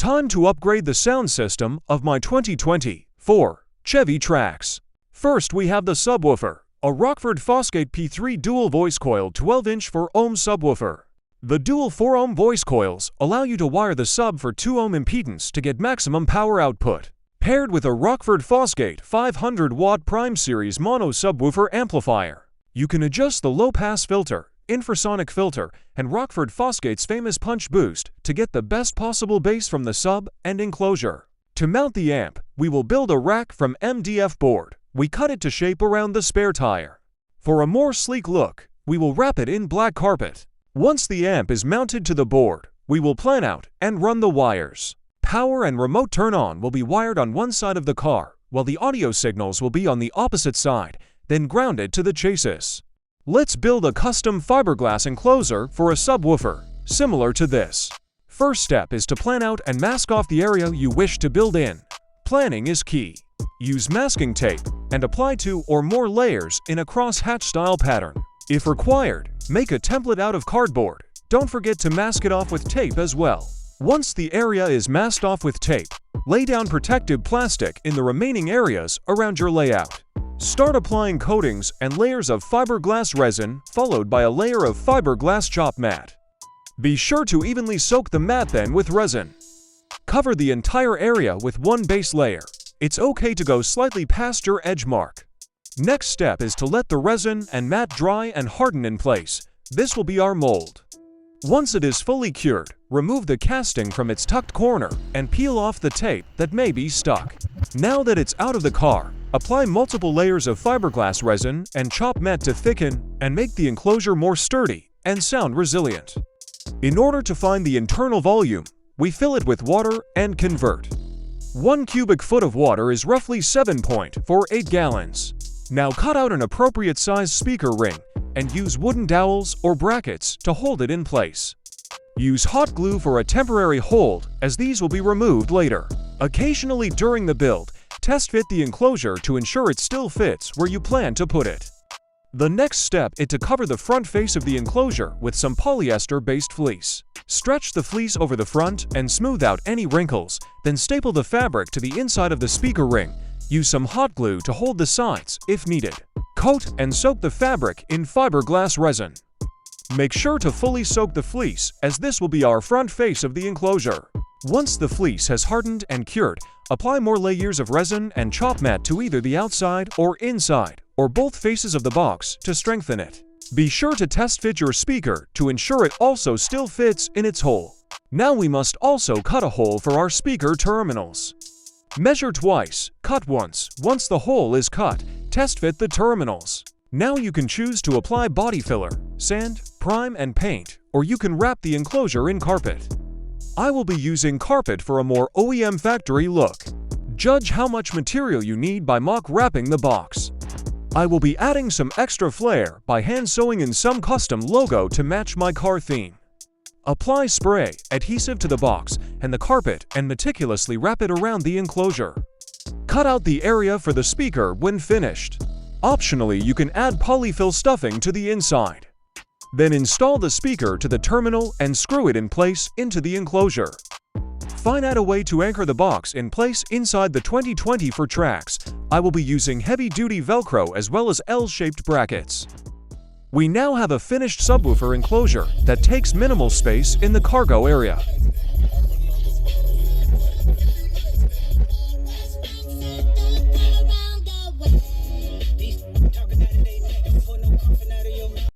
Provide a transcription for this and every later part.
Time to upgrade the sound system of my 2024 Chevy Trax. First, we have the subwoofer, a Rockford Fosgate P3 dual voice coil 12-inch 4-ohm subwoofer. The dual 4-ohm voice coils allow you to wire the sub for 2-ohm impedance to get maximum power output. Paired with a Rockford Fosgate 500-watt Prime Series mono subwoofer amplifier, you can adjust the low-pass filter, infrasonic filter, and Rockford Fosgate's famous punch boost to get the best possible bass from the sub and enclosure. To mount the amp, we will build a rack from MDF board. We cut it to shape around the spare tire. For a more sleek look, we will wrap it in black carpet. Once the amp is mounted to the board, we will plan out and run the wires. Power and remote turn-on will be wired on one side of the car, while the audio signals will be on the opposite side, then grounded to the chassis. Let's build a custom fiberglass enclosure for a subwoofer, similar to this. First step is to plan out and mask off the area you wish to build in. Planning is key. Use masking tape and apply 2 or more layers in a cross-hatch style pattern. If required, make a template out of cardboard. Don't forget to mask it off with tape as well. Once the area is masked off with tape, lay down protective plastic in the remaining areas around your layout. Start applying coatings and layers of fiberglass resin, followed by a layer of fiberglass chop mat. Be sure to evenly soak the mat then with resin. Cover the entire area with one base layer. It's okay to go slightly past your edge mark. Next step is to let the resin and mat dry and harden in place. This will be our mold. Once it is fully cured, remove the casting from its tucked corner and peel off the tape that may be stuck. Now that it's out of the car, apply multiple layers of fiberglass resin and chop mat to thicken and make the enclosure more sturdy and sound resilient. In order to find the internal volume, we fill it with water and convert. 1 cubic foot of water is roughly 7.48 gallons. Now cut out an appropriate size speaker ring and use wooden dowels or brackets to hold it in place. Use hot glue for a temporary hold, as these will be removed later. Occasionally during the build, test fit the enclosure to ensure it still fits where you plan to put it. The next step is to cover the front face of the enclosure with some polyester-based fleece. Stretch the fleece over the front and smooth out any wrinkles, then staple the fabric to the inside of the speaker ring. Use some hot glue to hold the sides if needed. Coat and soak the fabric in fiberglass resin. Make sure to fully soak the fleece, as this will be our front face of the enclosure. Once the fleece has hardened and cured, apply more layers of resin and chop mat to either the outside or inside, or both faces of the box to strengthen it. Be sure to test fit your speaker to ensure it also still fits in its hole. Now we must also cut a hole for our speaker terminals. Measure twice, cut once. Once the hole is cut, test fit the terminals. Now you can choose to apply body filler, sand, prime, and paint, or you can wrap the enclosure in carpet. I will be using carpet for a more OEM factory look. Judge how much material you need by mock wrapping the box. I will be adding some extra flair by hand sewing in some custom logo to match my car theme. Apply spray adhesive to the box and the carpet and meticulously wrap it around the enclosure. Cut out the area for the speaker when finished. Optionally, you can add polyfill stuffing to the inside. Then install the speaker to the terminal and screw it in place into the enclosure. Find out a way to anchor the box in place inside the 2024 Trax. I will be using heavy-duty Velcro as well as L-shaped brackets. We now have a finished subwoofer enclosure that takes minimal space in the cargo area.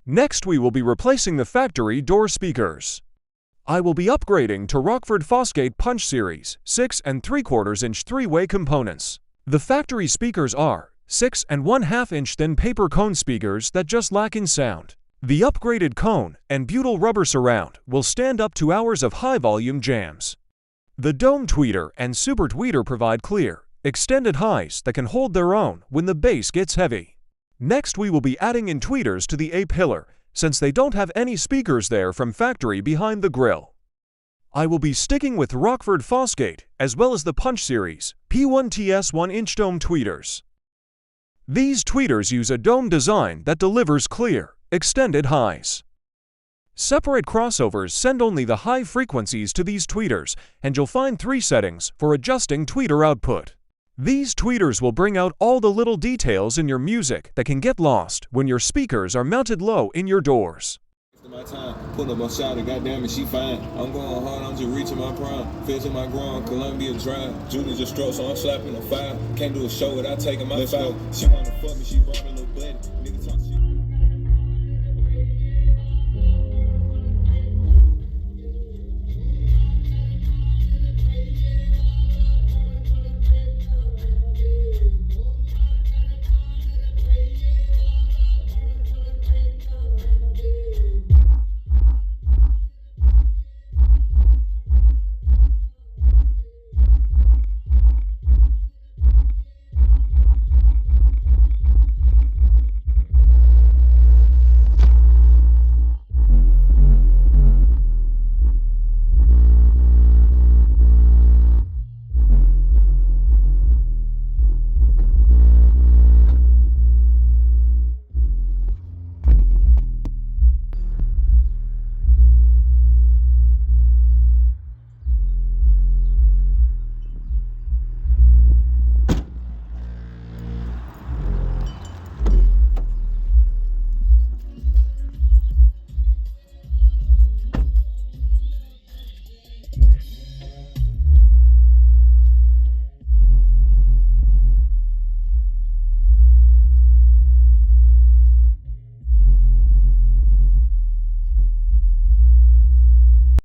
Next, we will be replacing the factory door speakers. I will be upgrading to Rockford Fosgate Punch Series 6 3/4 inch 3-way components. The factory speakers are 6 1/2 inch thin paper cone speakers that just lack in sound. The upgraded cone and butyl rubber surround will stand up to hours of high-volume jams. The dome tweeter and super tweeter provide clear, extended highs that can hold their own when the bass gets heavy. Next, we will be adding in tweeters to the A-pillar, since they don't have any speakers there from factory behind the grille. I will be sticking with Rockford Fosgate as well as the Punch Series P1TS 1-inch dome tweeters. These tweeters use a dome design that delivers clear, extended highs. Separate crossovers send only the high frequencies to these tweeters, and you'll find 3 settings for adjusting tweeter output. These tweeters will bring out all the little details in your music that can get lost when your speakers are mounted low in your doors. My time, pull up my shot, and goddamn it, she fine. I'm going hard, I'm just reaching my prime. Feds in my ground, Columbia Drive. Judy just stroke, so I'm slapping a 5. Can't do a show without taking my 5. She wanna fuck me, she brought me